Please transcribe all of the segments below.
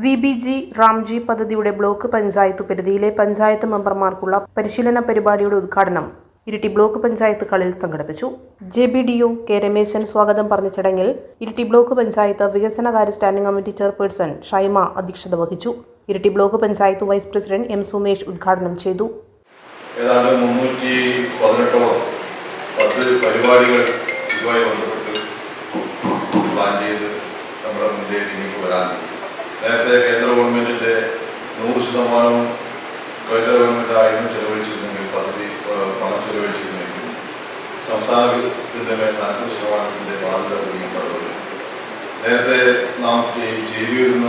വിബിജി റാംജി പദ്ധതിയുടെ ബ്ലോക്ക് പഞ്ചായത്ത് പരിധിയിലെ പഞ്ചായത്ത് മെമ്പർമാർക്കുള്ള പരിശീലന പരിപാടിയുടെ ഉദ്ഘാടനം ഇരിട്ടി ബ്ലോക്ക് പഞ്ചായത്ത് കളിൽ സംഘടിപ്പിച്ചു. JBDO കെ രമേശൻ സ്വാഗതം പറഞ്ഞ ചടങ്ങിൽ ഇരിട്ടി ബ്ലോക്ക് പഞ്ചായത്ത് വികസനകാര്യ സ്റ്റാൻഡിംഗ് കമ്മിറ്റി ചെയർപേഴ്സൺ ഷൈമ അധ്യക്ഷത വഹിച്ചു. Iritty block panchayat vice president M. Sumesh ഉദ്ഘാടനം ചെയ്തു. ഏതാണ്ട് 318 പരിപാടികൾ ഇതുമായി ബന്ധപ്പെട്ട് പ്ലാൻ ചെയ്ത് നമ്മുടെ മുന്നിലേക്ക് വരാനുണ്ട്. നേരത്തെ കേന്ദ്ര ഗവൺമെന്റിന്റെ 100% കേന്ദ്ര ഗവൺമെന്റ് ആയിരുന്നു ചെലവഴിച്ചിരുന്നെങ്കിൽ പദ്ധതി പണം ചെലവഴിച്ചിരുന്നെങ്കിൽ സംസ്ഥാനത്തിന്റെ മേൽ 40% ബാധ്യത ഒഴിക്കപ്പെടുന്നത്. നേരത്തെ നാം ചെയ്തു വരുന്ന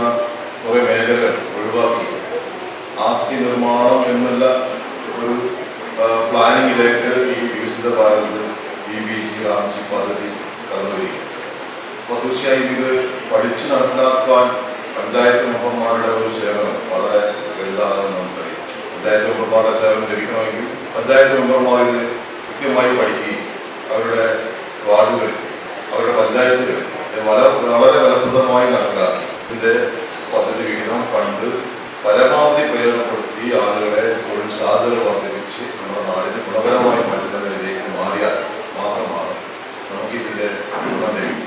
കുറെ മേഖലകൾ ഒഴിവാക്കി ആസ്തി നിർമ്മാണം എന്നുള്ള ഒരു പ്ലാനിങ്ങിലേക്ക് ഈ വികസിത ഭാരത് വിബിജി റാംജി പദ്ധതി കടന്നു വരിക. അപ്പോൾ തീർച്ചയായും ഇത് പഠിച്ച് നടപ്പിലാക്കാൻ പഞ്ചായത്ത് മെമ്പർമാരുടെ ഒരു സേവനം വളരെ വലുതാണെന്ന് നമുക്കറിയാം. പഞ്ചായത്ത് മെമ്പർമാരുടെ സേവനം ലഭിക്കണമെങ്കിൽ പഞ്ചായത്ത് മെമ്പർമാർ ഇത് കൃത്യമായി പഠിക്കുകയും അവരുടെ വാർഡുകളിൽ അവരുടെ പഞ്ചായത്തുകളിൽ വളരെ ഫലപ്രദമായി നടപ്പിലാക്കി ഇതിൻ്റെ പദ്ധതി വിഹിതം ഫണ്ട് പരമാവധി പ്രയോജനപ്പെടുത്തി ആളുകളെ തൊഴിൽ സാധ്യതകൾ വർദ്ധിപ്പിച്ച് നമ്മുടെ നാടിന് ഗുണപരമായി മാറ്റുന്നതിലേക്ക് മാറിയാൽ മാത്രമാണ് നമുക്കിതിൻ്റെ ഗുണം ലഭിക്കും.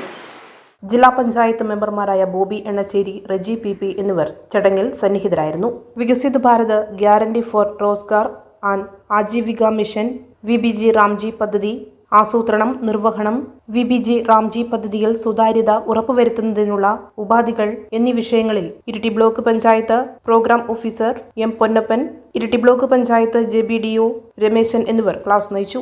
ജില്ലാ പഞ്ചായത്ത് മെമ്പർമാരായ ബോബി എണ്ണച്ചേരി, റെജി PP എന്നിവർ ചടങ്ങിൽ സന്നിഹിതരായിരുന്നു. Viksit Bharat guarantee for Rozgar and Ajeevika mission, VBG Ramji പദ്ധതി ആസൂത്രണം, നിർവഹണം, വിബിജി റാംജി പദ്ധതിയിൽ സുതാര്യത ഉറപ്പുവരുത്തുന്നതിനുള്ള ഉപാധികൾ എന്നീ വിഷയങ്ങളിൽ Iritty block panchayat programme officer M. Ponnappan, Iritty block panchayat JBDO Rameshan എന്നിവർ ക്ലാസ് നയിച്ചു.